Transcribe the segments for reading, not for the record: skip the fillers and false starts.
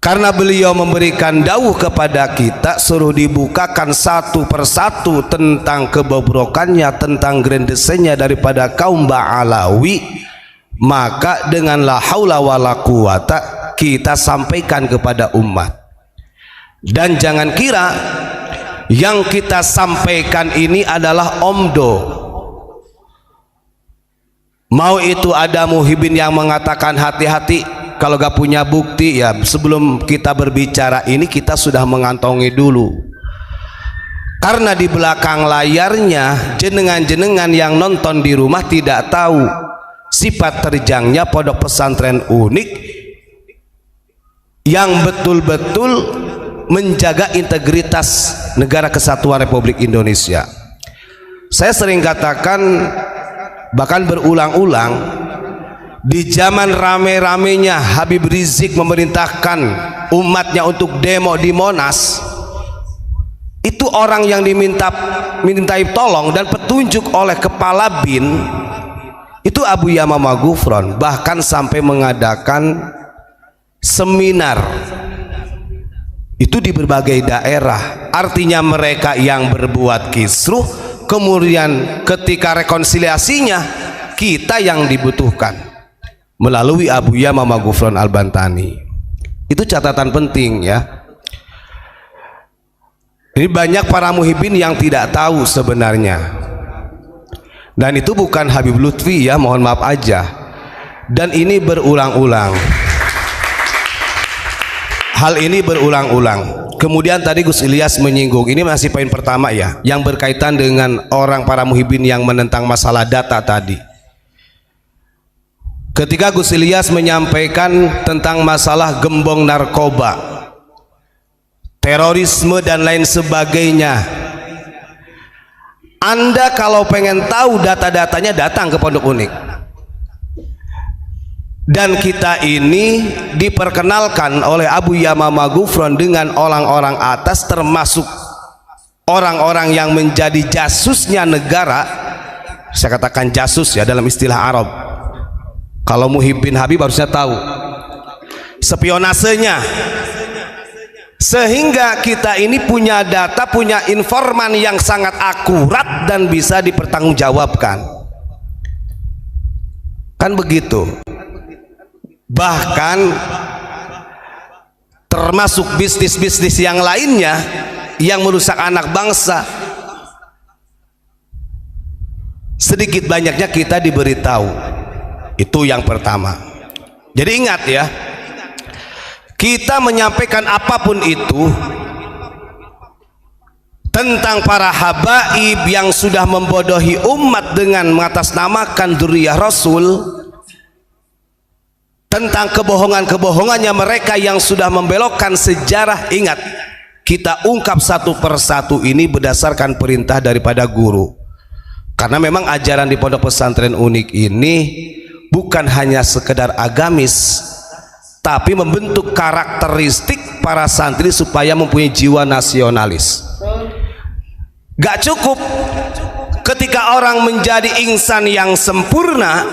Karena beliau memberikan dawuh kepada kita, suruh dibukakan satu persatu tentang kebobrokannya, tentang grendesennya daripada kaum Ba'alawi. Maka dengan la haula wala quwata kita sampaikan kepada umat. Dan jangan kira yang kita sampaikan ini adalah omdo. Mau itu ada muhibin yang mengatakan hati-hati, kalau gak punya bukti ya sebelum kita berbicara ini kita sudah mengantongi dulu. Karena di belakang layarnya jenengan-jenengan yang nonton di rumah tidak tahu sifat terjangnya Pondok Pesantren Unik yang betul-betul menjaga integritas Negara Kesatuan Republik Indonesia. Saya sering katakan, bahkan berulang-ulang, di zaman rame-ramenya Habib Rizik memerintahkan umatnya untuk demo di Monas, itu orang yang dimintai tolong dan petunjuk oleh kepala BIN itu Abu Yamamah Gufron, bahkan sampai mengadakan seminar itu di berbagai daerah. Artinya mereka yang berbuat kisruh, kemudian ketika rekonsiliasinya kita yang dibutuhkan melalui Abu Yamamah Gufron Al-Bantani. Itu catatan penting ya. Ini banyak para muhibin yang tidak tahu sebenarnya, dan itu bukan Habib Lutfi ya, mohon maaf aja. Dan ini berulang-ulang, hal ini berulang-ulang. Kemudian tadi Gus Ilyas menyinggung, ini masih poin pertama ya, yang berkaitan dengan orang para muhibin yang menentang masalah data tadi. Ketika Gus Ilyas menyampaikan tentang masalah gembong narkoba, terorisme dan lain sebagainya, Anda kalau pengen tahu data-datanya datang ke Pondok Unik. Dan kita ini diperkenalkan oleh Abu Yamamah Gufron dengan orang-orang atas, termasuk orang-orang yang menjadi jasusnya negara. Saya katakan jasus ya dalam istilah Arab. Kalau muhibin Habib harusnya tahu spionasenya, sehingga kita ini punya data, punya informan yang sangat akurat dan bisa dipertanggungjawabkan. Kan begitu. Bahkan termasuk bisnis-bisnis yang lainnya yang merusak anak bangsa, sedikit banyaknya kita diberitahu. Itu yang pertama. Jadi ingat ya, kita menyampaikan apapun itu tentang para habaib yang sudah membodohi umat dengan mengatasnamakan dzurriyyah Rasul, tentang kebohongan-kebohongannya mereka yang sudah membelokkan sejarah. Ingat, kita ungkap satu persatu ini berdasarkan perintah daripada guru. Karena memang ajaran di Pondok Pesantren Unik ini bukan hanya sekedar agamis, tapi membentuk karakteristik para santri supaya mempunyai jiwa nasionalis. Gak cukup ketika orang menjadi insan yang sempurna,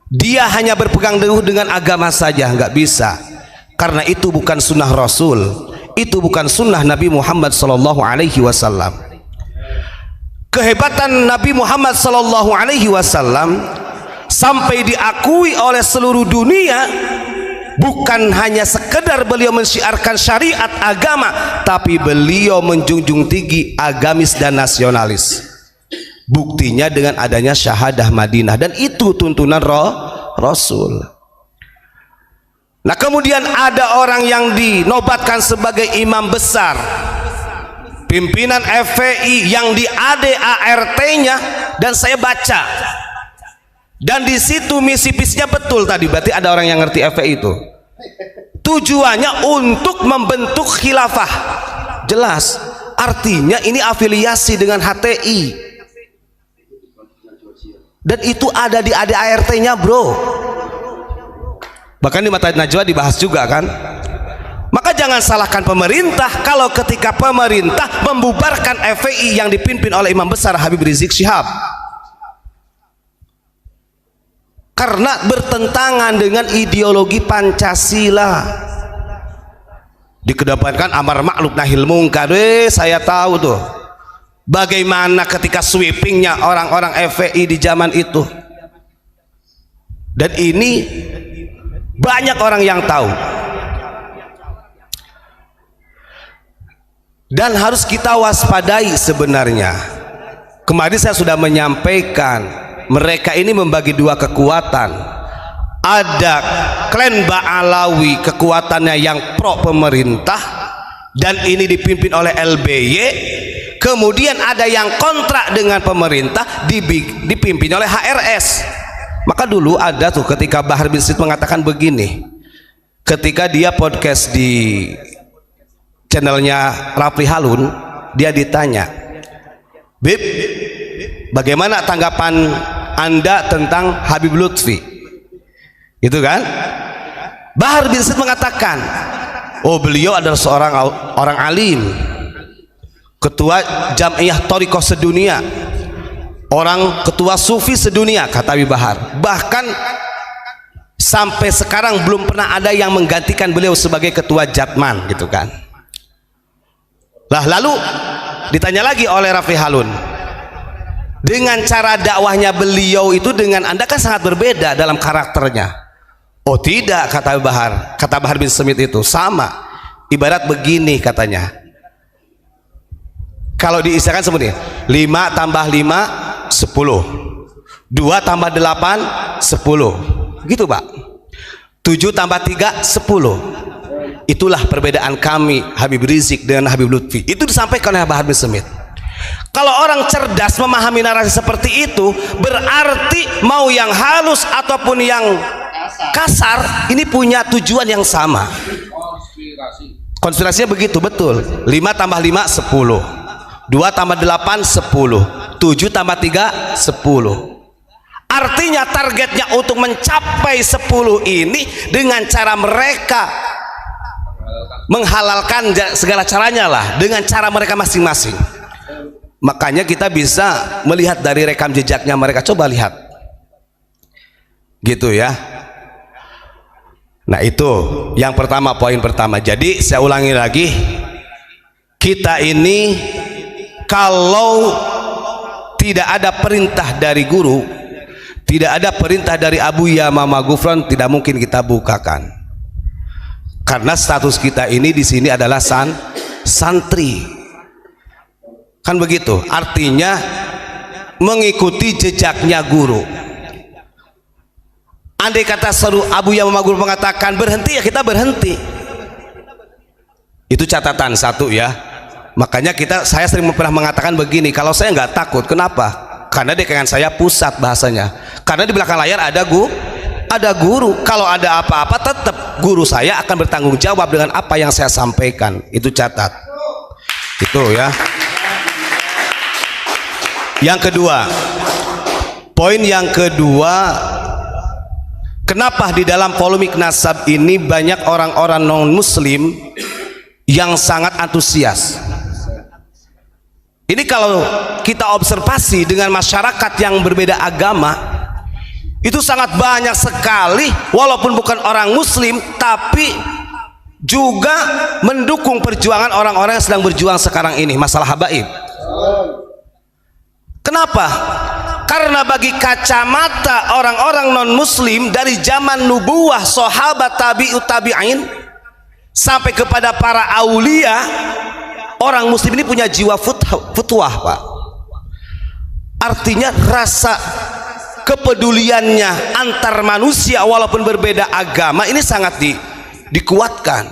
dia hanya berpegang teguh dengan agama saja, nggak bisa. Karena itu bukan sunnah Rasul, itu bukan sunnah Nabi Muhammad SAW. Kehebatan Nabi Muhammad SAW sampai diakui oleh seluruh dunia, bukan hanya sekedar beliau mensyiarkan syariat agama, tapi beliau menjunjung tinggi agamis dan nasionalis. Buktinya dengan adanya syahadah Madinah, dan itu tuntunan Rasul. Nah, kemudian ada orang yang dinobatkan sebagai imam besar, pimpinan FPI yang di ADART-nya, dan saya baca, dan di situ misi visinya betul tadi. Berarti ada orang yang ngerti FPI itu. Tujuannya untuk membentuk khilafah. Jelas. Artinya ini afiliasi dengan HTI. Dan itu ada di ADART-nya, bro. Bahkan di Mata Najwa dibahas juga kan. Maka jangan salahkan pemerintah kalau ketika pemerintah membubarkan FPI yang dipimpin oleh Imam Besar Habib Rizik Syihab, karena bertentangan dengan ideologi Pancasila. dikedepankan amar ma'ruf nahi mungkar. Saya tahu tuh bagaimana ketika sweepingnya orang-orang FPI di zaman itu, dan ini banyak orang yang tahu dan harus kita waspadai. Sebenarnya kemarin saya sudah menyampaikan, mereka ini membagi dua kekuatan. Ada klan Ba'alawi, kekuatannya yang pro pemerintah dan ini dipimpin oleh LBY. Kemudian ada yang kontrak dengan pemerintah, dipimpin oleh HRS. Maka dulu ada tuh ketika Bahar bin Smith mengatakan begini, ketika dia podcast di channelnya Rafli Halun, dia ditanya, Bib, bagaimana tanggapan Anda tentang Habib Lutfi? Itu kan? Bahar bin Smith mengatakan, oh beliau adalah seorang orang alim, ketua Jam'iyah Thariqah sedunia, orang ketua sufi sedunia, kata Habib Bahar. Bahkan sampai sekarang belum pernah ada yang menggantikan beliau sebagai ketua Jatman, gitu kan. Lalu ditanya lagi oleh Rafli Halun, dengan cara dakwahnya beliau itu dengan Anda kan sangat berbeda dalam karakternya. Oh tidak, kata Bahar bin Smith, itu sama. Ibarat begini katanya, kalau diistilahkan seperti 5 tambah 5 10, 2 tambah 8 10, gitu Pak. 7 tambah 3 10. Itulah perbedaan kami Habib Rizik dengan Habib Lutfi. Itu disampaikan oleh Bahar bin Smith. Kalau orang cerdas memahami narasi seperti itu, berarti mau yang halus ataupun yang kasar, ini punya tujuan yang sama. Konspirasinya begitu, betul. 5 tambah 5 10, 2 tambah 8 10, 7 tambah 3 10. Artinya targetnya untuk mencapai 10 ini dengan cara mereka menghalalkan segala caranya lah, dengan cara mereka masing-masing. Makanya kita bisa melihat dari rekam jejaknya mereka, coba lihat, gitu ya. Nah itu yang pertama, poin pertama. Jadi saya ulangi lagi, kita ini kalau tidak ada perintah dari guru, tidak ada perintah dari Abu Yamamah Ghufran, tidak mungkin kita bukakan. Karena status kita ini di sini adalah santri. Kan begitu, artinya mengikuti jejaknya guru. Andai kata seru Abu Yamamah Ghufran mengatakan berhenti, ya kita berhenti. Itu catatan satu ya. Makanya saya sering pernah mengatakan begini, kalau saya nggak takut, kenapa? Karena dekangan saya pusat bahasanya. Karena di belakang layar ada guru. Kalau ada apa-apa tetap guru saya akan bertanggung jawab dengan apa yang saya sampaikan. Itu catat. Itu ya. Yang kedua, poin yang kedua, kenapa di dalam polemik nasab ini banyak orang-orang non muslim yang sangat antusias? Ini kalau kita observasi dengan masyarakat yang berbeda agama, itu sangat banyak sekali, walaupun bukan orang muslim tapi juga mendukung perjuangan orang-orang yang sedang berjuang sekarang ini, masalah habaib. Kenapa? Karena bagi kacamata orang-orang non muslim dari zaman nubuwah, sahabat, tabi'ut tabi'in sampai kepada para aulia, orang muslim ini punya jiwa futuah Pak. Artinya rasa kepeduliannya antar manusia walaupun berbeda agama ini sangat dikuatkan.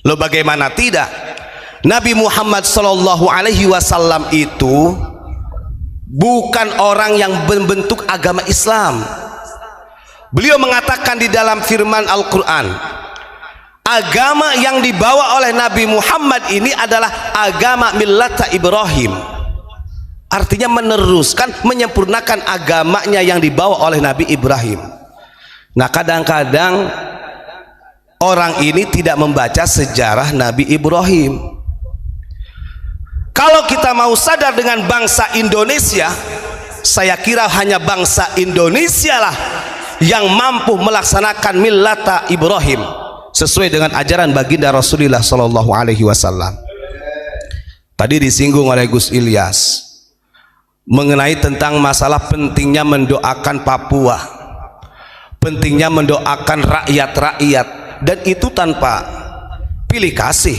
Loh bagaimana tidak? Nabi Muhammad SAW itu bukan orang yang membentuk agama Islam. Beliau mengatakan di dalam firman Al-Quran, agama yang dibawa oleh Nabi Muhammad ini adalah agama millata Ibrahim. Artinya meneruskan, menyempurnakan agamanya yang dibawa oleh Nabi Ibrahim. Nah kadang-kadang orang ini tidak membaca sejarah Nabi Ibrahim. Kalau kita mau sadar dengan bangsa Indonesia, saya kira hanya bangsa Indonesia lah yang mampu melaksanakan millata Ibrahim, sesuai dengan ajaran baginda Rasulullah Shallallahu Alaihi Wasallam. Tadi disinggung oleh Gus Ilyas mengenai tentang masalah pentingnya mendoakan Papua, pentingnya mendoakan rakyat-rakyat, dan itu tanpa pilih kasih,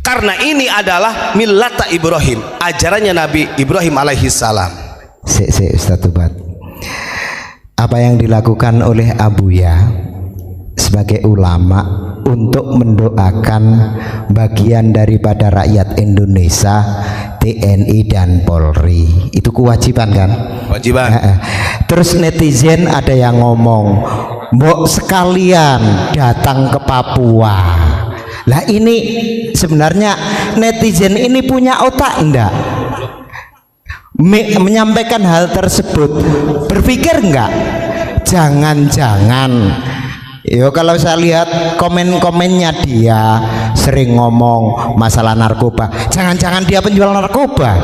karena ini adalah millata Ibrahim, ajarannya Nabi Ibrahim alaihi salam. Ustaz Tubat, apa yang dilakukan oleh Abuya sebagai ulama untuk mendoakan bagian daripada rakyat Indonesia, TNI dan Polri, itu kewajiban kan? Kewajiban. Terus netizen ada yang ngomong, mbok sekalian datang ke Papua. Lah ini sebenarnya netizen ini punya otak enggak? Menyampaikan hal tersebut, berpikir enggak? Jangan-jangan, yo kalau saya lihat komen-komennya, dia sering ngomong masalah narkoba. Jangan-jangan dia penjual narkoba.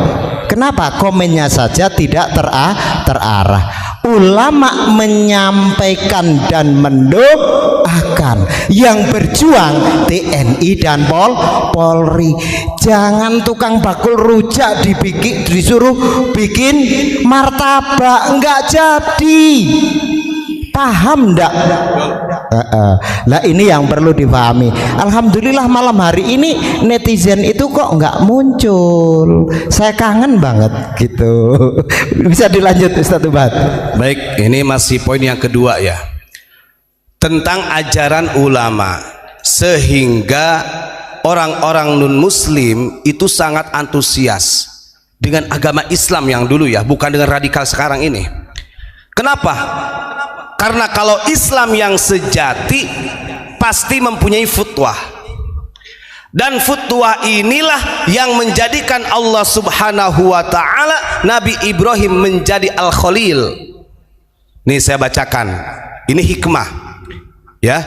Kenapa komennya saja tidak terarah? Ulama menyampaikan dan mendoakan yang berjuang TNI dan Polri. Jangan tukang bakul rujak disuruh bikin martabak, enggak jadi. Paham enggak? Lah ini yang perlu dipahami. Alhamdulillah malam hari ini netizen itu kok enggak muncul. Saya kangen banget gitu. Bisa dilanjut Ustaz Tubat. Baik, ini masih poin yang kedua ya, tentang ajaran ulama, sehingga orang-orang non muslim itu sangat antusias dengan agama Islam yang dulu ya, bukan dengan radikal sekarang ini. Kenapa? Karena kalau Islam yang sejati pasti mempunyai futwah, dan futwah inilah yang menjadikan Allah Subhanahu wa Ta'ala Nabi Ibrahim menjadi Al-Khalil. Nih saya bacakan, ini hikmah ya,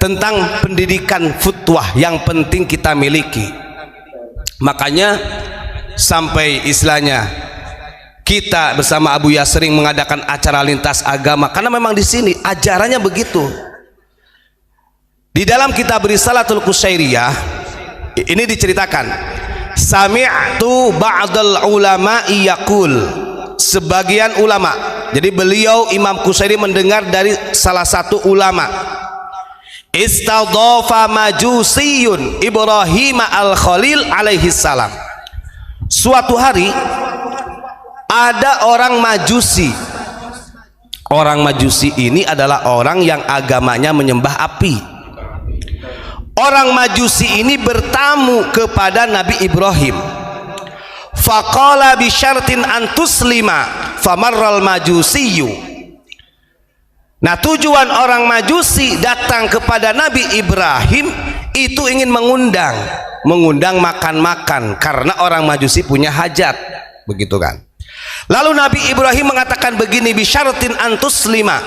tentang pendidikan futwah yang penting kita miliki. Makanya sampai istilahnya kita bersama Abuya sering mengadakan acara lintas agama, karena memang di sini ajarannya begitu. Di dalam kitab Risalatul Qusairiyah ini diceritakan, sami'tu ba'dal ulama'i yaqul, sebagian ulama, jadi beliau Imam Qusairi mendengar dari salah satu ulama, istadhafa majusiyun Ibrahim al-Khalil alaihi salam. Suatu hari ada orang Majusi. Orang Majusi ini adalah orang yang agamanya menyembah api. Orang Majusi ini bertamu kepada Nabi Ibrahim. Faqala bi syartin an tuslima famarral majusiyu. Nah, tujuan orang Majusi datang kepada Nabi Ibrahim itu ingin mengundang makan-makan, karena orang Majusi punya hajat, begitu kan. Lalu Nabi Ibrahim mengatakan begini, bisyaratin antus lima,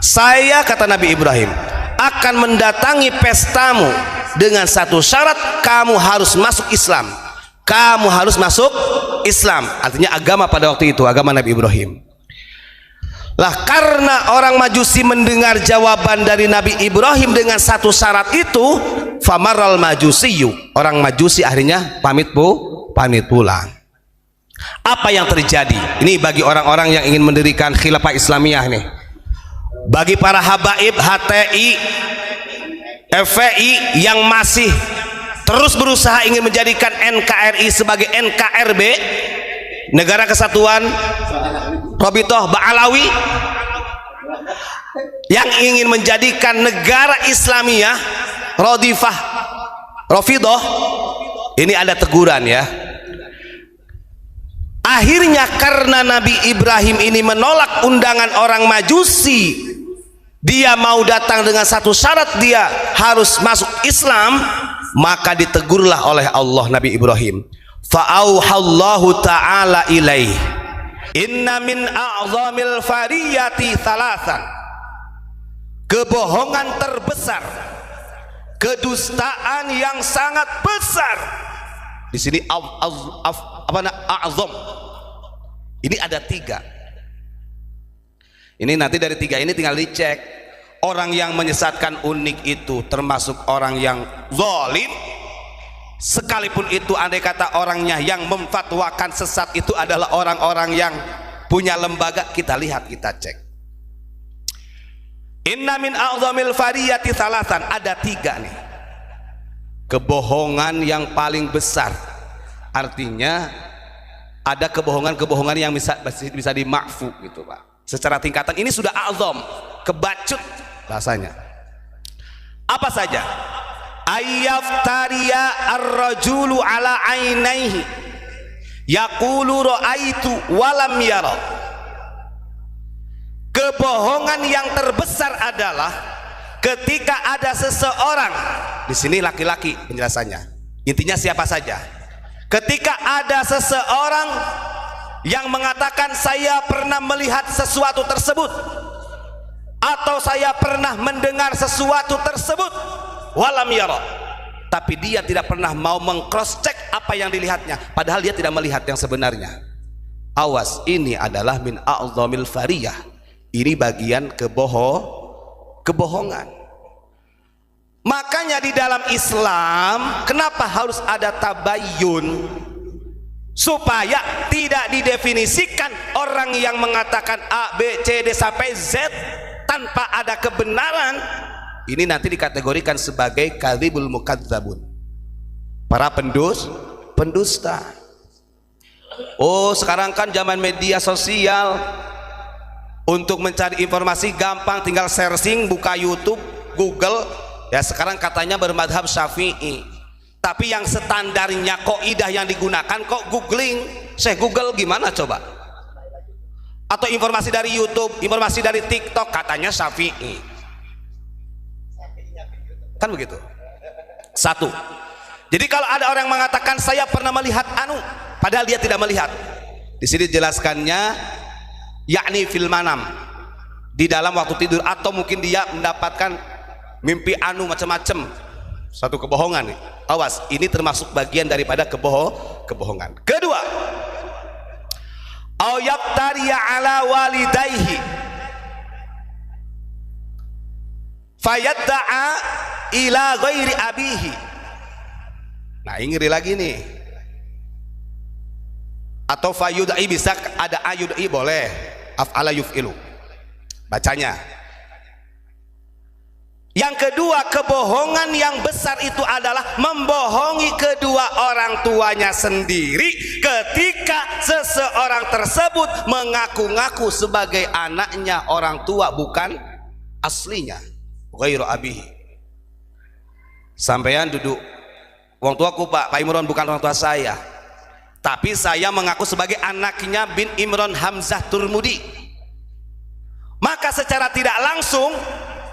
saya, kata Nabi Ibrahim, akan mendatangi pestamu dengan satu syarat, kamu harus masuk Islam. Kamu harus masuk Islam, artinya agama pada waktu itu, agama Nabi Ibrahim. Lah, karena orang Majusi mendengar jawaban dari Nabi Ibrahim dengan satu syarat itu, famaral majusiyu, orang Majusi akhirnya pamit pulang. Apa yang terjadi? Ini bagi orang-orang yang ingin mendirikan khilafah Islamiyah nih, bagi para habaib HTI, FPI yang masih terus berusaha ingin menjadikan NKRI sebagai NKRB, Negara Kesatuan Robitoh Ba'alawi, yang ingin menjadikan negara Islamiyah Rafidah, ini ada teguran ya. Akhirnya karena Nabi Ibrahim ini menolak undangan orang Majusi, dia mau datang dengan satu syarat, dia harus masuk Islam, maka ditegurlah oleh Allah Nabi Ibrahim. Fa'auhallahu ta'ala ilaih, inna min a'zamil fariyati thalathan, kebohongan terbesar, kedustaan yang sangat besar. Di sini a'zam, ini ada 3. Ini nanti dari 3 ini tinggal dicek orang yang menyesatkan unik itu termasuk orang yang zalim, sekalipun itu andai kata orangnya yang memfatwakan sesat itu adalah orang-orang yang punya lembaga, kita lihat, kita cek. Inna min a'zamil fariyati salasan, ada 3 nih kebohongan yang paling besar. Artinya ada kebohongan-kebohongan yang bisa dimakfu gitu Pak, secara tingkatan ini sudah a'zam, kebacut bahasanya. Apa saja? Ayyaftariya ar-rajulu ala ainaihi yaqulu ra'aitu walam yara. Kebohongan yang terbesar adalah ketika ada seseorang, di sini laki-laki penjelasannya, intinya siapa saja, ketika ada seseorang yang mengatakan saya pernah melihat sesuatu tersebut atau saya pernah mendengar sesuatu tersebut, walam yara, tapi dia tidak pernah mau meng-cross check apa yang dilihatnya, padahal dia tidak melihat yang sebenarnya. Awas, ini adalah min a'zamil fariyah, ini bagian kebohongan. Makanya di dalam Islam kenapa harus ada tabayyun, supaya tidak didefinisikan orang yang mengatakan A, B, C, D sampai Z tanpa ada kebenaran. Ini nanti dikategorikan sebagai kadzibul mukadzabun, para pendusta. Oh, sekarang kan zaman media sosial, untuk mencari informasi gampang, tinggal searching, buka YouTube, Google. Ya sekarang katanya bermadhab Syafi'i, tapi yang standarnya kaidah yang digunakan kok googling. Saya Google gimana coba? Atau informasi dari YouTube, informasi dari TikTok, katanya Syafi'i, kan begitu. Satu, jadi kalau ada orang mengatakan saya pernah melihat anu, padahal dia tidak melihat, di sini jelaskannya yakni fil manam, di dalam waktu tidur, atau mungkin dia mendapatkan mimpi anu macam-macam, satu kebohongan nih. Awas, ini termasuk bagian daripada kebohongan. Kedua, au yaftariya ala walidayhi fayadda'a ila ghairi abihi. Nah, ini ngeri lagi nih. Atau fayudai, bisa ada ayudai, boleh af'ala yuf'ilu bacanya. Yang kedua, kebohongan yang besar itu adalah membohongi kedua orang tuanya sendiri ketika seseorang tersebut mengaku-ngaku sebagai anaknya orang tua, bukan aslinya, ghairu abihi. Sampean duduk, wong tuaku Pak Imron bukan orang tua saya, tapi saya mengaku sebagai anaknya bin Imron Hamzah Turmudi, maka secara tidak langsung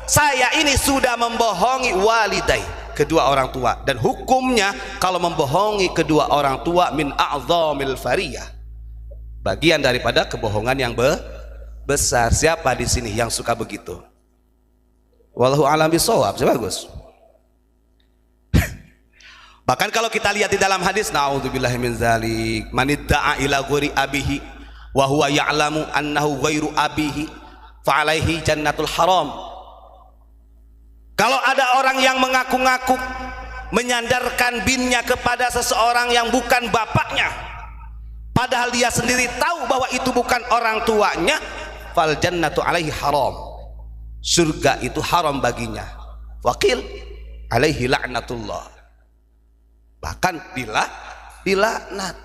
saya ini sudah membohongi walidai, kedua orang tua. Dan hukumnya kalau membohongi kedua orang tua min a'zamil fariyah, bagian daripada kebohongan yang besar. Siapa di sini yang suka begitu? Wallahu a'lam bishawab. Bagus. Bahkan kalau kita lihat di dalam hadis, naudzubillahi min dzalik, man idda'a ila ghairi abihi wa huwa ya'lamu annahu ghairu abihi fa alaihi jannatul haram. Kalau ada orang yang mengaku-ngaku menyandarkan binnya kepada seseorang yang bukan bapaknya, padahal dia sendiri tahu bahwa itu bukan orang tuanya, fal jannatu alaihi haram, surga itu haram baginya, wakil alaihi la'natullah, bahkan dilaknat.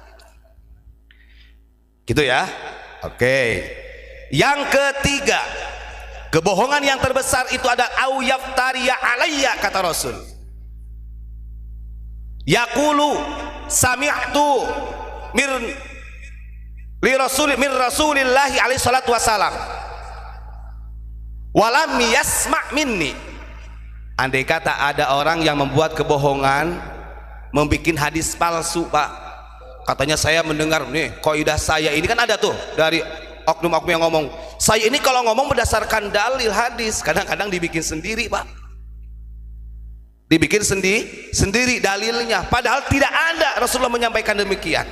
Gitu ya. Oke. Yang ketiga, kebohongan yang terbesar itu ada au yaftariya alayya, kata Rasul. Yaqulu sami'tu mir rasulillahi alaihi salatu wasalam walam yasma' minni. Andai kata ada orang yang membuat kebohongan, membikin hadis palsu Pak, katanya saya mendengar nih kaidah saya ini, kan ada tuh dari oknum-oknum yang ngomong, saya ini kalau ngomong berdasarkan dalil hadis, kadang-kadang dibikin sendiri Pak, dibikin sendiri dalilnya, padahal tidak ada Rasulullah menyampaikan demikian.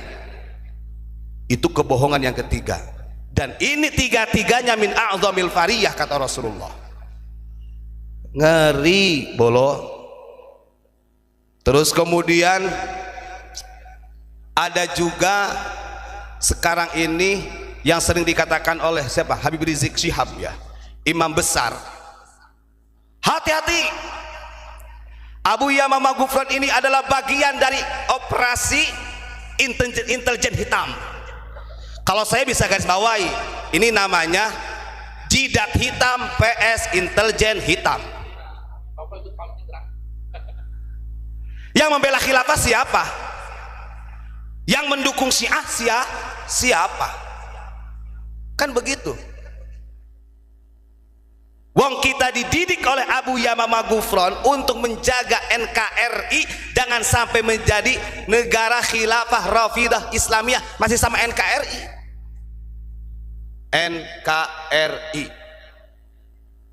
Itu kebohongan yang ketiga, 3. 'Dan ini 3-3-nya min a'zamil fariyah, kata Rasulullah. ngeri bolo. Terus kemudian ada juga sekarang ini yang sering dikatakan oleh siapa? Habib Rizik Syihab, ya, imam besar. Hati-hati, Abu Yamamah Ghufran ini adalah bagian dari operasi intelijen hitam. Kalau saya bisa garis bawahi, ini namanya jidat hitam PS intelijen hitam. Yang membela khilafah siapa? Yang mendukung Syiah siapa? Kan begitu. Wong kita dididik oleh Abu Yamamah Ghufran untuk menjaga NKRI jangan sampai menjadi negara khilafah Rafidah Islamiyah, masih sama NKRI. NKRI.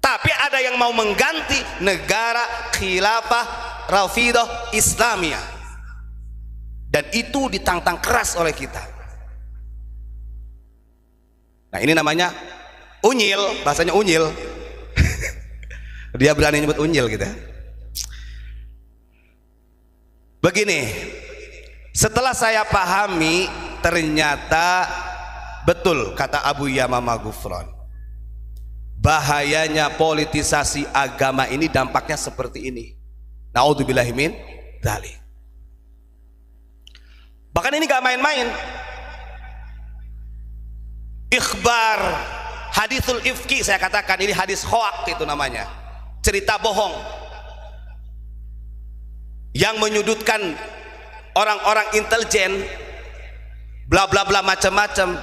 Tapi ada yang mau mengganti negara khilafah Rafidah Islamiyah. Dan itu ditantang keras oleh kita. Nah, ini namanya unyil, bahasanya unyil. Dia berani nyebut unyil gitu. Begini, setelah saya pahami, ternyata betul kata Abu Yamamah Ghufran, bahayanya politisasi agama ini dampaknya seperti ini. Naudzubillahi min dzalik. Bahkan ini gak main-main. Ikhbar hadisul ifki, saya katakan ini hadis hoak, itu namanya cerita bohong yang menyudutkan orang-orang intelijen, bla bla bla macam-macam.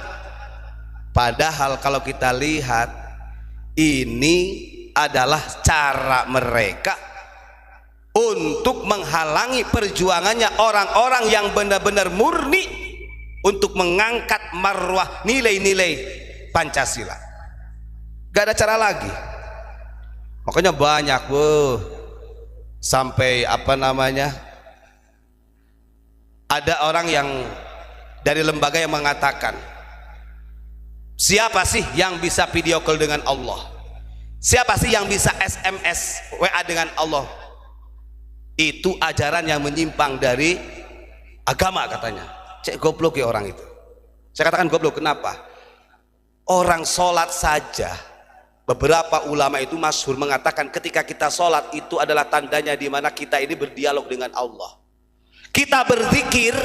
Padahal kalau kita lihat, ini adalah cara mereka untuk menghalangi perjuangannya orang-orang yang benar-benar murni untuk mengangkat marwah nilai-nilai Pancasila. Gak ada cara lagi. Makanya banyak, sampai apa namanya, ada orang yang dari lembaga yang mengatakan, siapa sih yang bisa video call dengan Allah? Siapa sih yang bisa SMS WA dengan Allah? Itu ajaran yang menyimpang dari agama katanya. Cek goblok ya orang itu. Saya katakan goblok, kenapa? Orang sholat saja, beberapa ulama itu masyhur mengatakan ketika kita sholat itu adalah tandanya di mana kita ini berdialog dengan Allah. Kita berzikir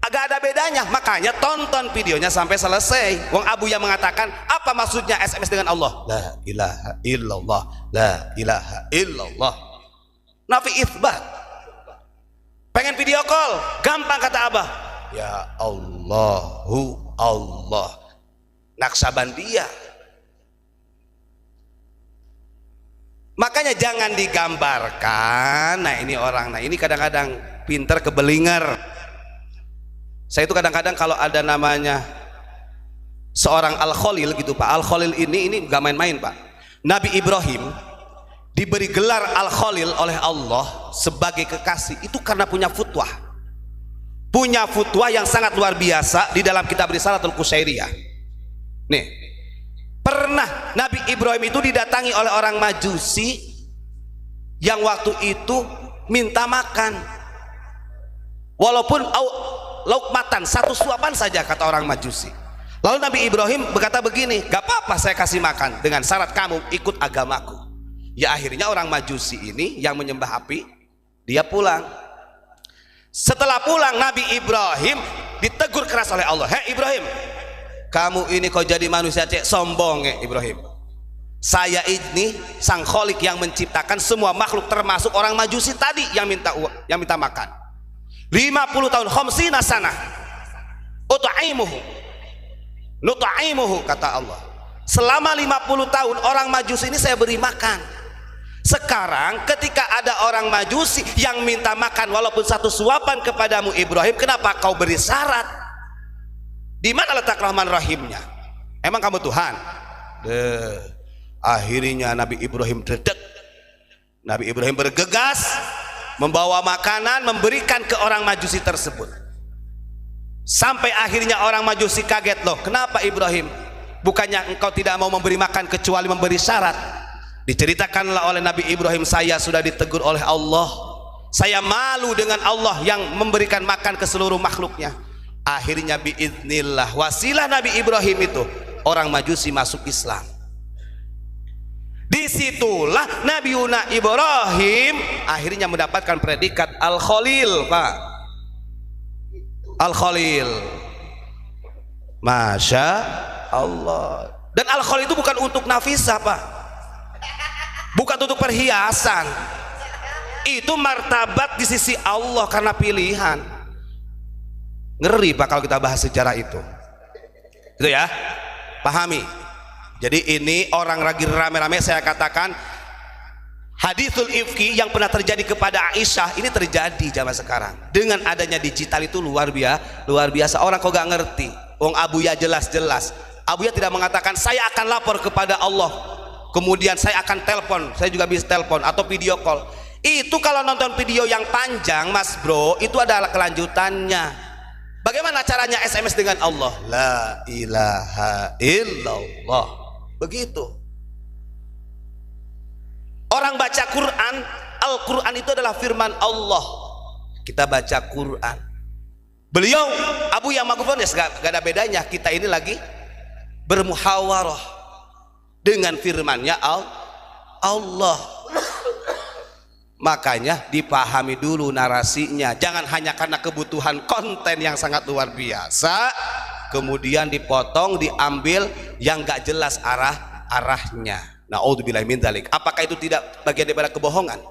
agak ada bedanya, makanya tonton videonya sampai selesai. Wong Abu yang mengatakan apa maksudnya SMS dengan Allah? La ilaha illallah, la ilaha illallah. Nafi itsbat. Pengen video call, gampang kata Abah. Ya Allahu Allah. Naksabandia. Makanya jangan digambarkan. Nah ini orang, nah ini kadang-kadang pinter kebelinger. Saya itu kadang-kadang kalau ada namanya seorang Al-Khalil gitu Pak, Al-Khalil ini gak main-main Pak. Nabi Ibrahim diberi gelar Al-Khalil oleh Allah sebagai kekasih itu karena punya futwah. Punya futwah yang sangat luar biasa di dalam kitab Risalatul Qusairiyah. Nih, pernah Nabi Ibrahim itu didatangi oleh orang Majusi yang waktu itu minta makan, walaupun laukmatan, satu suapan saja kata orang Majusi. Lalu Nabi Ibrahim berkata begini, gak apa-apa saya kasih makan dengan syarat kamu ikut agamaku. Ya akhirnya orang Majusi ini yang menyembah api, dia pulang. Setelah pulang Nabi Ibrahim ditegur keras oleh Allah. Hei Ibrahim, kamu ini kau jadi manusia cek sombong ya Ibrahim. Saya ini sang kholik yang menciptakan semua makhluk termasuk orang Majusi tadi yang minta makan. 50 tahun khamsina sana ut'imuhu nut'imuhu kata Allah. Selama 50 tahun orang Majusi ini saya beri makan. Sekarang ketika ada orang Majusi yang minta makan walaupun satu suapan kepadamu Ibrahim, kenapa kau beri syarat? Di mana letak Rahman Rahimnya? Emang kamu Tuhan? Akhirnya Nabi Ibrahim dedek. Nabi Ibrahim bergegas membawa makanan memberikan ke orang Majusi tersebut. Sampai akhirnya orang Majusi kaget, loh kenapa Ibrahim? Bukannya engkau tidak mau memberi makan kecuali memberi syarat? Diceritakanlah oleh Nabi Ibrahim, saya sudah ditegur oleh Allah, saya malu dengan Allah yang memberikan makan ke seluruh makhluknya. Akhirnya biiznillah, wasilah Nabi Ibrahim itu orang Majusi masuk Islam. Disitulah Nabi Ibrahim akhirnya mendapatkan predikat Al-Khalil, Pak. Al-Khalil, Masya Allah. Dan Al-Khalil itu bukan untuk nafisah, Pak, bukan untuk perhiasan. Itu martabat di sisi Allah karena pilihan. Ngeri, Pak, kalau kita bahas sejarah itu. Itu ya, pahami. Jadi ini orang lagi rame-rame saya katakan hadithul ifki yang pernah terjadi kepada Aisyah ini terjadi zaman sekarang. Dengan adanya digital itu luar biasa. Orang kok gak ngerti. Wong Abuya jelas-jelas. Abuya tidak mengatakan saya akan lapor kepada Allah, kemudian saya akan telepon, saya juga bisa telepon atau video call. Itu kalau nonton video yang panjang, Mas Bro, itu adalah kelanjutannya. Bagaimana caranya SMS dengan Allah? La ilaha illallah. Begitu. Orang baca Quran, Al-Quran itu adalah firman Allah. Kita baca Quran. Beliau Abu Yamagufon ya gak ada bedanya. Kita ini lagi bermuhawarah dengan firmannya Allah. Makanya dipahami dulu narasinya, jangan hanya karena kebutuhan konten yang sangat luar biasa kemudian dipotong, diambil yang gak jelas arahnya. Na'udzubillahi min dzalik. Apakah itu tidak bagian daripada kebohongan?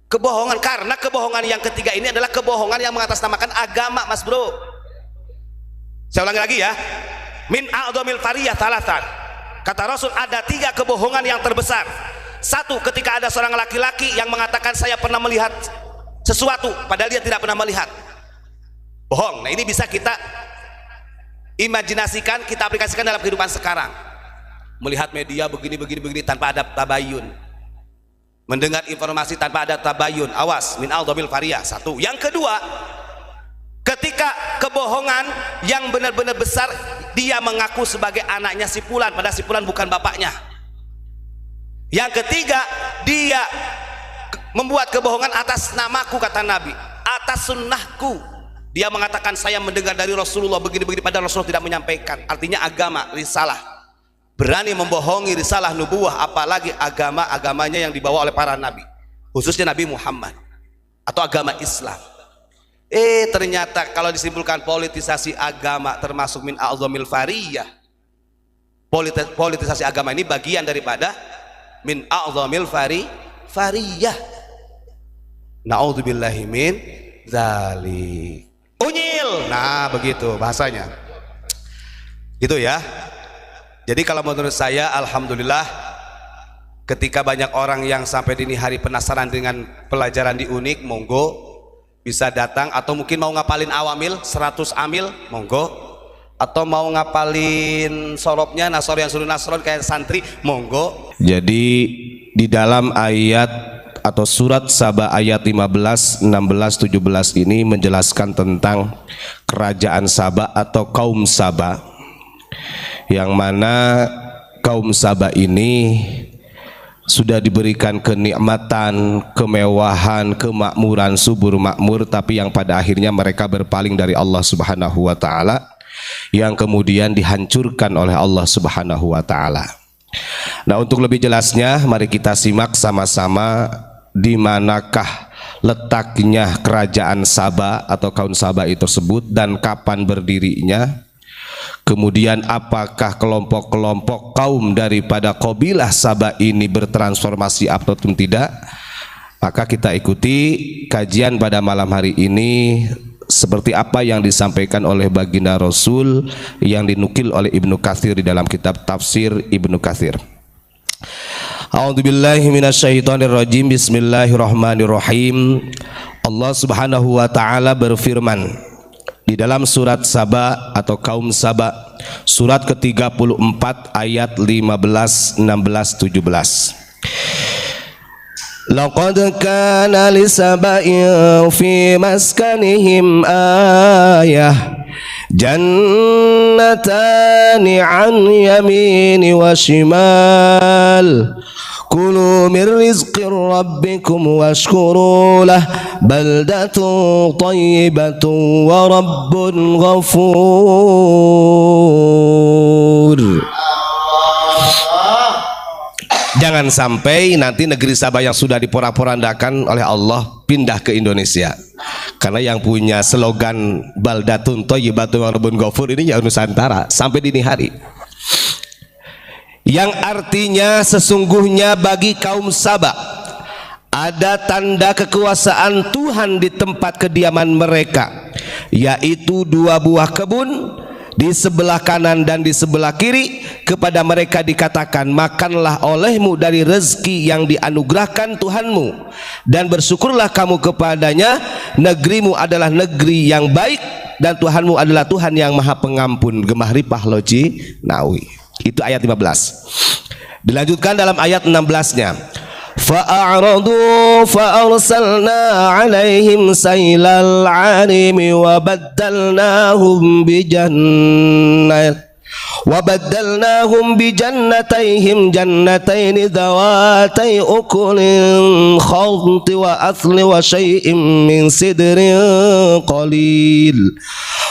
Kebohongan, karena kebohongan yang ketiga ini adalah kebohongan yang mengatasnamakan agama, Mas Bro. Saya ulangi lagi ya. Min a'dhamil fariyah thalathan. Kata Rasul ada 3 kebohongan yang terbesar. 1, ketika ada seorang laki-laki yang mengatakan saya pernah melihat sesuatu padahal dia tidak pernah melihat. Bohong. Nah, ini bisa kita imajinasikan, kita aplikasikan dalam kehidupan sekarang. Melihat media begini tanpa ada tabayun. Mendengar informasi tanpa ada tabayun. Awas, min a'dhamil fariyah. 1. Yang kedua, ketika kebohongan yang benar-benar besar, dia mengaku sebagai anaknya si fulan padahal si fulan bukan bapaknya. Yang ketiga, dia membuat kebohongan atas namaku, kata Nabi, atas sunnahku. Dia mengatakan saya mendengar dari Rasulullah begini-begini padahal Rasulullah tidak menyampaikan. Artinya agama, risalah. Berani membohongi risalah nubuwah, apalagi agamanya yang dibawa oleh para nabi, khususnya Nabi Muhammad atau agama Islam. Ternyata kalau disimpulkan politisasi agama termasuk min a'dhamil fariyah. Politisasi agama ini bagian daripada min a'dhamil fariyah. Na'udzubillahi min dzalik. Unyil. Nah, begitu bahasanya. Gitu ya. Jadi kalau menurut saya alhamdulillah, ketika banyak orang yang sampai dini hari penasaran dengan pelajaran di Unik, monggo bisa datang, atau mungkin mau ngapalin awamil 100 amil, monggo, atau mau ngapalin sorobnya nasor yang suruh nasron kayak santri, monggo. Jadi di dalam ayat atau surat Saba ayat 15, 16, 17 ini menjelaskan tentang kerajaan Saba atau kaum Saba, yang mana kaum Saba ini sudah diberikan kenikmatan, kemewahan, kemakmuran, subur makmur, tapi yang pada akhirnya mereka berpaling dari Allah Subhanahu wa taala, yang kemudian dihancurkan oleh Allah Subhanahu wa taala. Nah, untuk lebih jelasnya mari kita simak sama-sama di manakah letaknya kerajaan Saba atau kaum Saba itu tersebut dan kapan berdirinya. Kemudian apakah kelompok-kelompok kaum daripada kabilah Saba ini bertransformasi atau tidak? Maka kita ikuti kajian pada malam hari ini seperti apa yang disampaikan oleh baginda Rasul yang dinukil oleh Ibnu Katsir di dalam kitab tafsir Ibnu Katsir. A'udzubillahi minasyaitonirrajim. Bismillahirrahmanirrahim. Allah Subhanahu wa taala berfirman di dalam surat Saba atau kaum Saba, surat ke-34 ayat 15, 16, 17. Laqad kana li saba'in fi maskanihim ayah Jannatani an yamini wa shimal kulu min rizqi rabbikum washkuru lah baldatun tayyibatun wa rabbun ghafur. Jangan sampai nanti negeri Sabah yang sudah diporak-porandakan oleh Allah pindah ke Indonesia. Karena yang punya slogan baldatun thayyibatun wa rabbun ghafur ini ya Nusantara sampai dini hari. Yang artinya sesungguhnya bagi kaum Sabah ada tanda kekuasaan Tuhan di tempat kediaman mereka, yaitu 2 buah kebun di sebelah kanan dan di sebelah kiri. Kepada mereka dikatakan, makanlah olehmu dari rezeki yang dianugerahkan Tuhanmu dan bersyukurlah kamu kepadanya. Negerimu adalah negeri yang baik dan Tuhanmu adalah Tuhan yang maha pengampun. Gemah Ripah Loji Nawi. Itu ayat 15. Dilanjutkan dalam ayat 16-nya. فأعرضوا فأرسلنا عليهم سيل العرم وبدلناهم بجنتيهم جنتين ذواتي أكل خضر وأثل وشيء من سدر قليل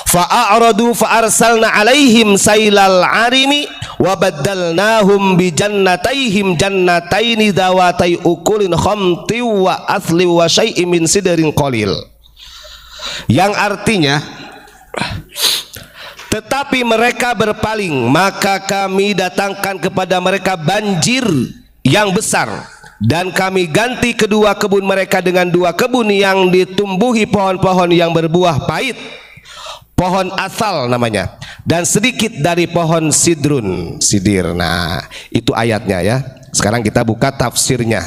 فأعرضوا فأرسلنا عليهم سيل العرم وبدلناهم بجنتيهم جنتين ذواتي أكل خضر وأثل وشيء من سدر قليل. Yang artinya, tetapi mereka berpaling, maka kami datangkan kepada mereka banjir yang besar, dan kami ganti kedua kebun mereka dengan 2 kebun yang ditumbuhi pohon-pohon yang berbuah pahit, pohon asal namanya, dan sedikit dari pohon sidir. Nah, itu ayatnya ya. Sekarang kita buka tafsirnya.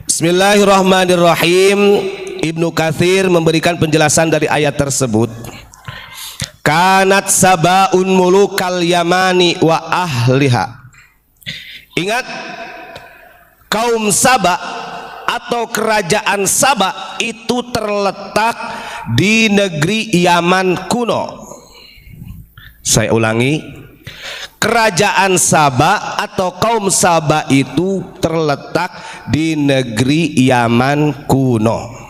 Bismillahirrahmanirrahim. Ibnu Katsir memberikan penjelasan dari ayat tersebut. Kanat Sabaun mulukal Yamani wa ahliha. Ingat, kaum Sabah atau kerajaan Sabah itu terletak di negeri Yaman kuno. Saya ulangi, kerajaan Sabah atau kaum Sabah itu terletak di negeri Yaman kuno.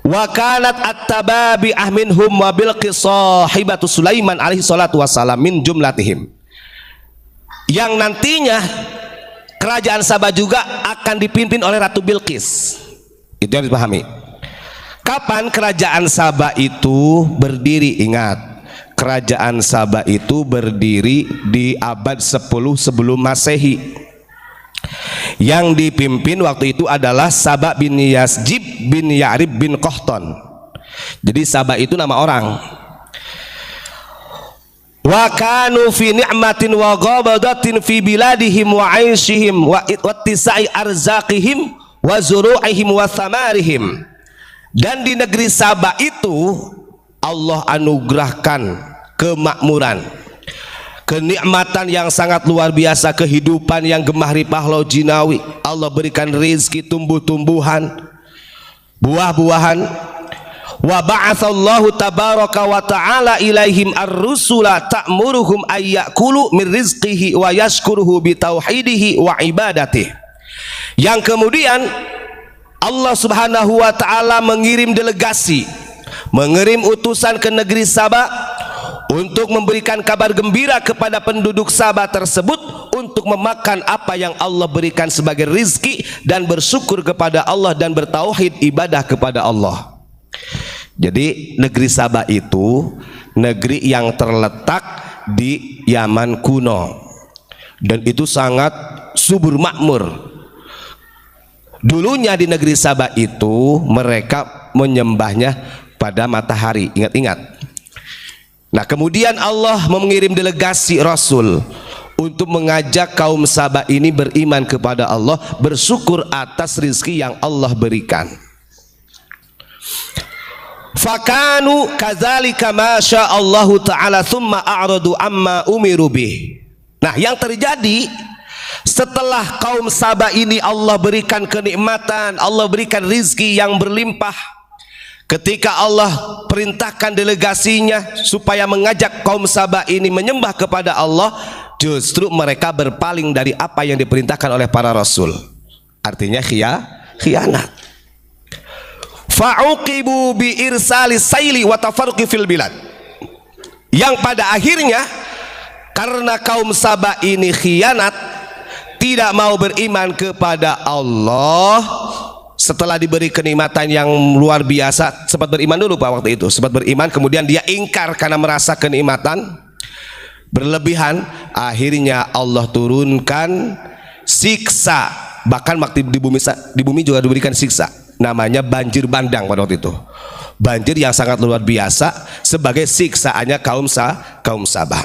Wa kanat at-tababi'ah minhum wa bilqis sahibatu Sulaiman alaihi salatu wassalam min jumlatihim. Yang nantinya kerajaan Sabah juga akan dipimpin oleh Ratu Bilqis. Itu yang dipahami. Kapan kerajaan Sabah itu berdiri? Ingat, kerajaan Sabah itu berdiri di abad 10 sebelum Masehi. Yang dipimpin waktu itu adalah Sabah bin Yazjib bin Ya'rib bin Qahtan. Jadi Sabah itu nama orang. Wa kanu fi ni'matin wa ghadadatin fi biladihim wa 'aishihim wa ittisa'i arzaqihim wa zuru'ihim wa thamarihim. Dan di negeri Sabah itu Allah anugerahkan kemakmuran, kenikmatan yang sangat luar biasa, kehidupan yang gemah ripah lojinawi. Allah berikan rezeki, tumbuh-tumbuhan, buah-buahan. Wa ba'atsallahu tabaraka wa ta'ala ilaihim ar-rusula ta'muruhum ayyakulu min rizqihi wa yashkuruhu bi tauhidihi wa ibadatihi. Yang kemudian Allah Subhanahu wa ta'ala mengirim delegasi, mengirim utusan ke negeri Sabah untuk memberikan kabar gembira kepada penduduk Sabah tersebut untuk memakan apa yang Allah berikan sebagai rizki dan bersyukur kepada Allah dan bertauhid ibadah kepada Allah. Jadi negeri Sabah itu negeri yang terletak di Yaman kuno dan itu sangat subur makmur. Dulunya di negeri Sabah itu mereka menyembahnya pada matahari. Ingat-ingat. Nah, kemudian Allah mengirim delegasi Rasul untuk mengajak kaum Sabah ini beriman kepada Allah, bersyukur atas rizki yang Allah berikan. Fakanu kadzalika ma sya'allahu ta'ala thumma a'radu amma umiru bih. Nah, yang terjadi setelah kaum Sabah ini Allah berikan kenikmatan, Allah berikan rizki yang berlimpah. ketika Allah perintahkan delegasinya supaya mengajak kaum Saba ini menyembah kepada Allah, justru mereka berpaling dari apa yang diperintahkan oleh para rasul. Artinya khianat. Fa'uqibu bi irsali saili wa tafarruqi fil bilad. Yang pada akhirnya karena kaum Saba ini khianat, tidak mau beriman kepada Allah setelah diberi kenikmatan yang luar biasa. Sempat beriman dulu Pak waktu itu, sempat beriman, kemudian dia ingkar karena merasa kenikmatan berlebihan. Akhirnya Allah turunkan siksa, bahkan waktu di bumi juga diberikan siksa, namanya banjir bandang pada waktu itu. Banjir yang sangat luar biasa sebagai siksaannya kaum Sabah.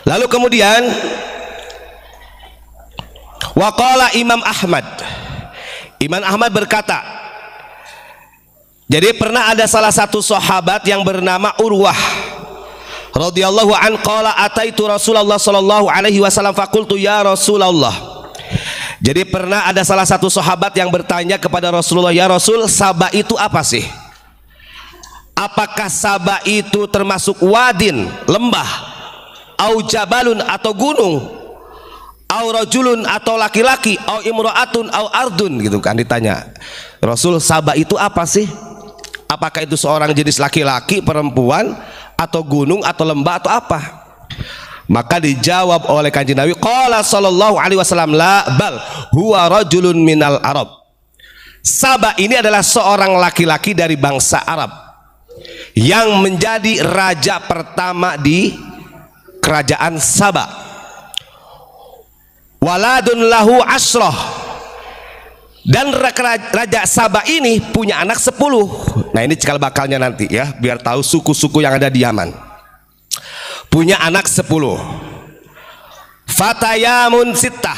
Lalu kemudian waqala Imam Ahmad berkata, jadi pernah ada salah satu sahabat yang bernama Urwah radhiyallahu an qala ataitu Rasulullah sallallahu alaihi wasallam faqultu ya Rasulullah. Jadi pernah ada salah satu sahabat yang bertanya kepada Rasulullah, ya Rasul, Saba itu apa sih? Apakah Saba itu termasuk wadin, lembah, au jabalun atau gunung, au rajulun atau laki-laki, au imra'atun au ardun, gitu kan ditanya. Rasul, Saba itu apa sih? Apakah itu seorang jenis laki-laki, perempuan, atau gunung, atau lembah, atau apa? Maka dijawab oleh Kanjeng Nabi, qala sallallahu alaihi wasallam, la bal huwa rajulun minal Arab. Saba ini adalah seorang laki-laki dari bangsa Arab yang menjadi raja pertama di kerajaan Saba. Waladun lahu asroh, dan raja Saba ini punya anak 10. Nah ini cikal bakalnya nanti ya, biar tahu suku-suku yang ada di Yaman. Punya anak 10. Fatayamun sittah,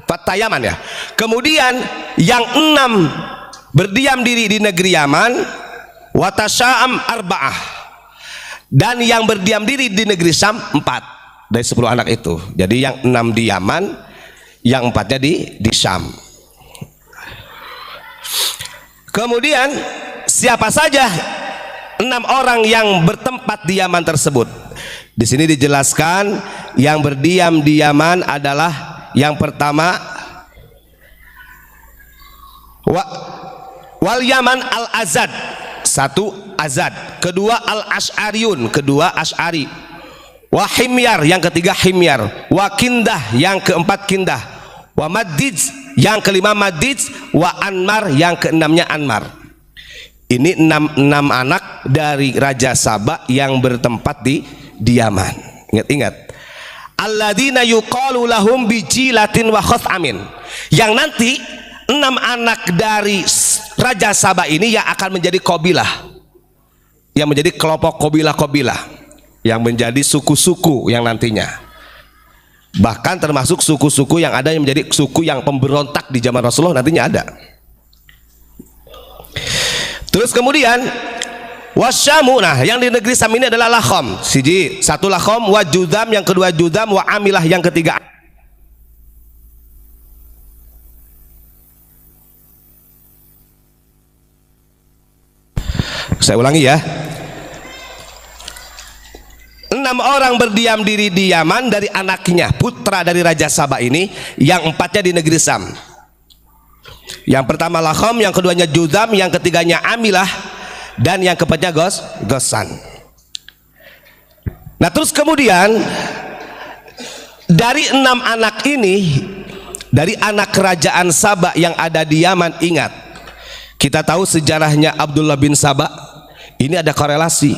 Fatayaman ya. Kemudian yang 6 berdiam diri di negeri Yaman. Watasya'am arba'ah, dan yang berdiam diri di negeri Syam 4 dari 10 anak itu. Jadi yang 6 di Yaman, yang 4-nya di Syam. Kemudian siapa saja 6 orang yang bertempat di Yaman tersebut? Di sini dijelaskan yang berdiam di Yaman adalah yang pertama wal Yaman al-Azad, 1 Azad, kedua al-Ash'ariyun, kedua Ash'ari, wa Himyar, yang ketiga Himyar, wa Kindah, yang keempat Kindah, wa Madij, yang kelima Madij, wa Anmar, yang keenamnya Anmar. Ini 6 anak dari Raja Saba yang bertempat di Yaman. Ingat-ingat, alladzina yuqalu lahum bijilatin wa khasamin, yang nanti 6 anak dari Raja Saba ini yang akan menjadi kabilah, yang menjadi kelompok kabilah-kabilah, yang menjadi suku-suku yang nantinya, bahkan termasuk suku-suku yang ada yang menjadi suku yang pemberontak di zaman Rasulullah nantinya ada. Terus kemudian wasyamu, nah yang di negeri Syam ini adalah Lakhom, 1 Lakhom, wa Judam, yang kedua Judam, wa Amilah, yang ketiga. Saya ulangi ya, 6 orang berdiam diri di Yaman dari anaknya, putra dari Raja Saba ini, yang 4-nya di negeri Syam. Yang pertama Lakhom, yang keduanya Judam, yang ketiganya Amilah, dan yang keempatnya Gosan. Nah terus kemudian dari 6 anak ini, dari anak kerajaan Saba yang ada di Yaman, ingat, kita tahu sejarahnya Abdullah bin Saba. Ini ada korelasi.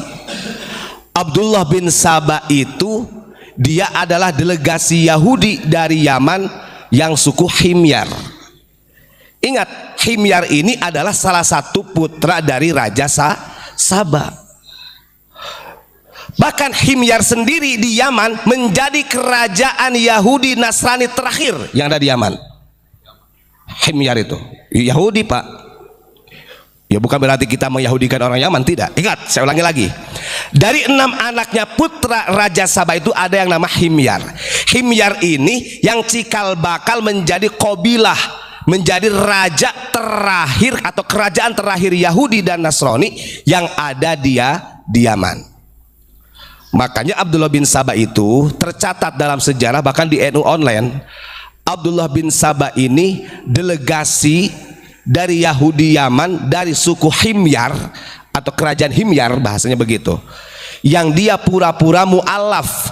Abdullah bin Saba itu dia adalah delegasi Yahudi dari Yaman yang suku Himyar. Ingat, Himyar ini adalah salah satu putra dari Raja Saba. Bahkan Himyar sendiri di Yaman menjadi kerajaan Yahudi Nasrani terakhir yang ada di Yaman. Himyar itu Yahudi Pak. Ya bukan berarti kita meyahudikan orang Yaman, tidak. Ingat, saya ulangi lagi. Dari 6 anaknya putra Raja Saba itu ada yang nama Himyar. Himyar ini yang cikal bakal menjadi kabilah menjadi raja terakhir atau kerajaan terakhir Yahudi dan Nasrani yang ada di Yaman. Makanya Abdullah bin Saba itu tercatat dalam sejarah, bahkan di NU online, Abdullah bin Saba ini delegasi dari Yahudi Yaman, dari suku Himyar atau kerajaan Himyar, bahasanya begitu, yang dia pura-pura mu'alaf,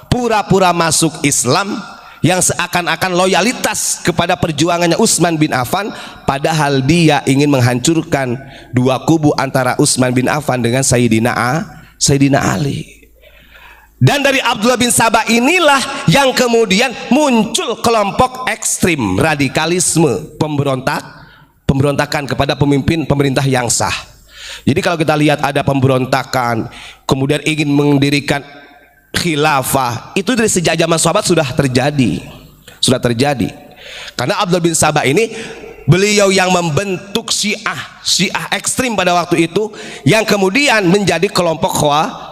pura-pura masuk Islam, yang seakan-akan loyalitas kepada perjuangannya Utsman bin Affan, padahal dia ingin menghancurkan dua kubu antara Utsman bin Affan dengan Sayyidina Ali. Dan dari Abdullah bin Saba inilah yang kemudian muncul kelompok ekstrim radikalisme, pemberontakan kepada pemimpin pemerintah yang sah. Jadi kalau kita lihat ada pemberontakan, kemudian ingin mendirikan khilafah, itu dari sejak zaman sahabat sudah terjadi. Karena Abdullah bin Saba ini, beliau yang membentuk Syiah ekstrim pada waktu itu, yang kemudian menjadi kelompok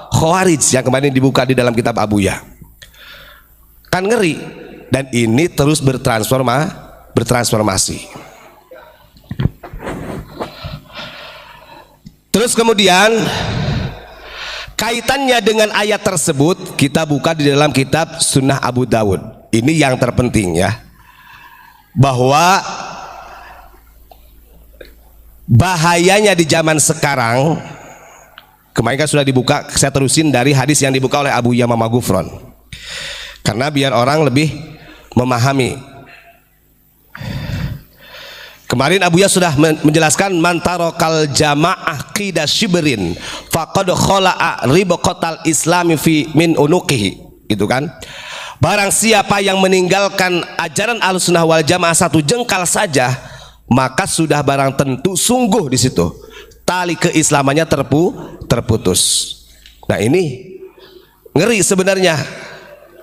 Khawarij yang kemarin dibuka di dalam kitab Abuya. Kan ngeri. Dan ini terus bertransformasi. Terus kemudian kaitannya dengan ayat tersebut kita buka di dalam kitab Sunnah Abu Dawud. Ini yang terpenting ya, bahwa bahayanya di zaman sekarang, kemarin kan sudah dibuka, saya terusin dari hadis yang dibuka oleh Abu Yamamah Ghufran, karena biar orang lebih memahami. Kemarin Abu Ya sudah menjelaskan, mantarokal jamaah qida shibrin faqad khala'a ribqatal islami fi min unuqihi, itu kan. Barang siapa yang meninggalkan ajaran Ahlussunnah wal Jamaah satu jengkal saja, maka sudah barang tentu sungguh di situ tali keislamannya terputus. Nah, ini ngeri sebenarnya,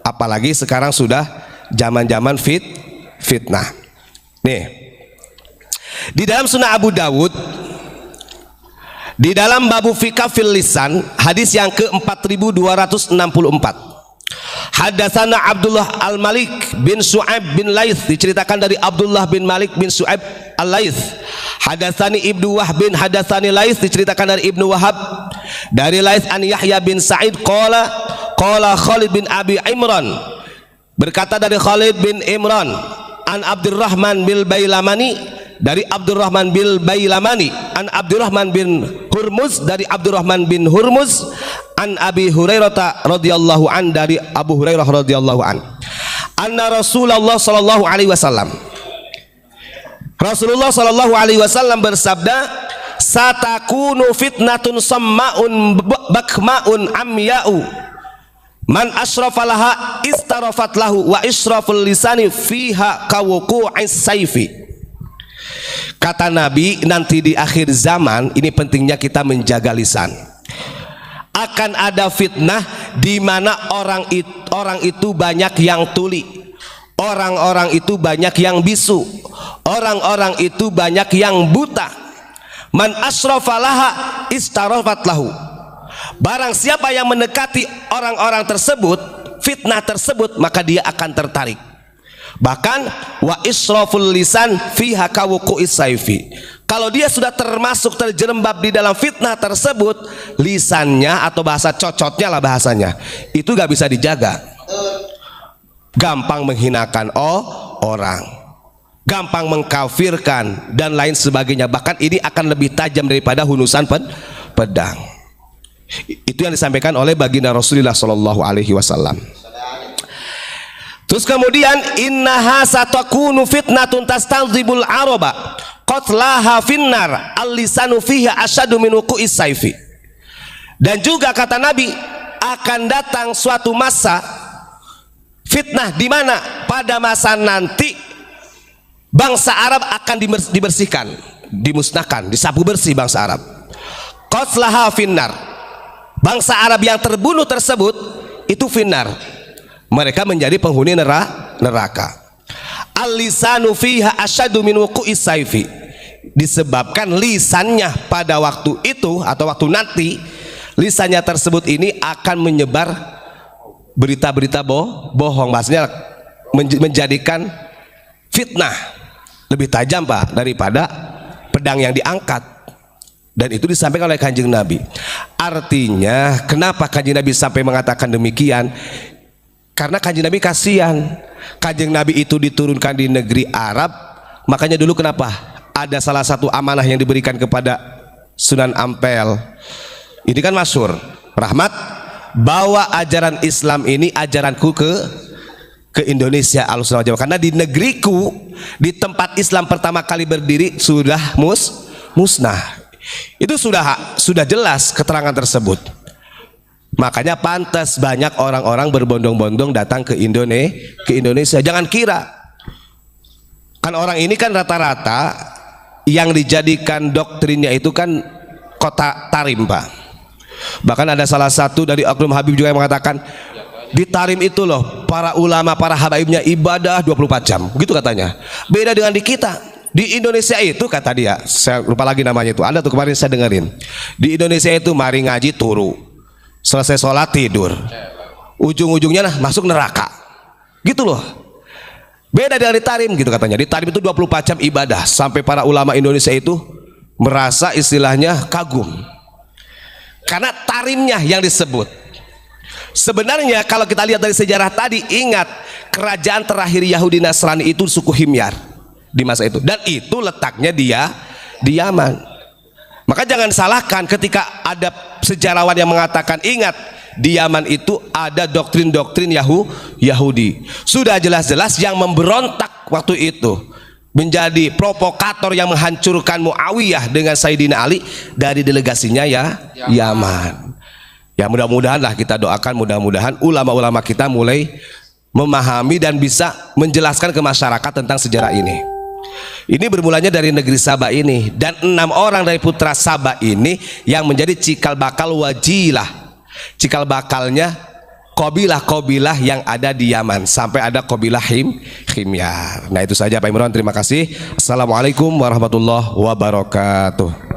apalagi sekarang sudah zaman-zaman fitnah. Nih, di dalam Sunnah Abu Dawud, di dalam babu fikah fil lisan, hadis yang ke-4264, hadatsana Abdullah al-Malik bin Su'aib bin Laits, diceritakan dari Abdullah bin Malik bin Su'aib al-Laits. Hadatsani Ibnu Wahb bin hadatsani Laits, diceritakan dari Ibnu Wahab dari Laits an Yahya bin Sa'id qala Khalid bin Abi Imran, berkata dari Khalid bin Imran, an Abdurrahman bil Bailamani, dari Abdurrahman bil Bailamani, an Abdurrahman bin Hurmuz, dari Abdurrahman bin Hurmuz, an Abi Hurairah radhiyallahu an, dari Abu Hurairah radhiyallahu an, anna Rasulullah sallallahu alaihi wasallam, Rasulullah sallallahu alaihi wasallam bersabda, satakunu fitnatun samma'un bakma'un amya'u man asrafalaha istarafat lahu wa israful lisani fiha kawuqu'is saifi. Kata Nabi, nanti di akhir zaman ini pentingnya kita menjaga lisan. Akan ada fitnah di mana orang itu banyak yang tuli, orang-orang itu banyak yang bisu, orang-orang itu banyak yang buta. Man asrafalaha istarafat lahu. Barang siapa yang mendekati orang-orang tersebut, fitnah tersebut, maka dia akan tertarik. Bahkan wa israful lisan fiha kawuqu'is saifi. Kalau dia sudah termasuk terjerembab di dalam fitnah tersebut, lisannya atau bahasa cocotnya lah bahasanya, itu gak bisa dijaga. Gampang menghinakan orang, gampang mengkafirkan dan lain sebagainya. Bahkan ini akan lebih tajam daripada hunusan pedang. Itu yang disampaikan oleh baginda Rasulullah Shallallahu Alaihi Wasallam. Terus kemudian, innaha satakunu fitnatun tastadzibul araba qatlaha finnar al-lisanu fiha asyadu min wuqu'is saifi. Dan juga kata Nabi, akan datang suatu masa fitnah di mana pada masa nanti bangsa Arab akan dibersihkan, dimusnahkan, disapu bersih bangsa Arab. Qatlaha finnar, bangsa Arab yang terbunuh tersebut itu finnar, mereka menjadi penghuni neraka. Al-lisanu fiha asyadu min wuqu'is saifi, disebabkan lisannya pada waktu itu atau waktu nanti, lisannya tersebut ini akan menyebar berita-berita bohong, maksudnya menjadikan fitnah. lebih tajam Pak daripada pedang yang diangkat. Dan itu disampaikan oleh Kanjeng Nabi. Artinya kenapa Kanjeng Nabi sampai mengatakan demikian? Karena Kanjeng Nabi kasihan. Kanjeng Nabi itu diturunkan di negeri Arab. Makanya dulu kenapa ada salah satu amanah yang diberikan kepada Sunan Ampel. Ini kan masyhur, Rahmat, bawa ajaran Islam ini, ajaranku ke Indonesia Ahlussunnah wal Jamaah. Karena di negeriku, di tempat Islam pertama kali berdiri sudah musnah. Itu sudah jelas keterangan tersebut. Makanya pantas banyak orang-orang berbondong-bondong datang ke Indonesia. Jangan kira kan orang ini kan rata-rata yang dijadikan doktrinnya itu kan kota Tarim Pak. Bahkan ada salah satu dari Oknum Habib juga yang mengatakan di Tarim itu loh para ulama, para habaibnya ibadah 24 jam, gitu katanya. Beda dengan di kita. Di Indonesia itu kata dia, saya lupa lagi namanya itu, ada tuh kemarin saya dengerin. Di Indonesia itu mari ngaji turu, selesai sholat tidur, ujung-ujungnya masuk neraka, gitu loh. Beda dengan di Tarim gitu katanya. Di Tarim itu 24 jam ibadah, sampai para ulama Indonesia itu merasa istilahnya kagum karena Tarimnya yang disebut. Sebenarnya kalau kita lihat dari sejarah tadi, ingat kerajaan terakhir Yahudi Nasrani itu suku Himyar di masa itu, dan itu letaknya di Yaman. Maka jangan salahkan ketika ada sejarawan yang mengatakan, ingat di Yaman itu ada doktrin-doktrin Yahudi. Sudah jelas-jelas yang memberontak waktu itu menjadi provokator yang menghancurkan Muawiyah dengan Sayyidina Ali dari delegasinya Yaman. Ya mudah-mudahan lah, kita doakan mudah-mudahan ulama-ulama kita mulai memahami dan bisa menjelaskan ke masyarakat tentang sejarah ini. Ini bermulanya dari negeri Sabah ini, dan 6 orang dari putra Sabah ini yang menjadi cikal bakal wajilah, cikal bakalnya kabilah-kabilah yang ada di Yaman, sampai ada kabilah Himyar. Nah itu saja Pak Imron, terima kasih. Assalamualaikum warahmatullahi wabarakatuh.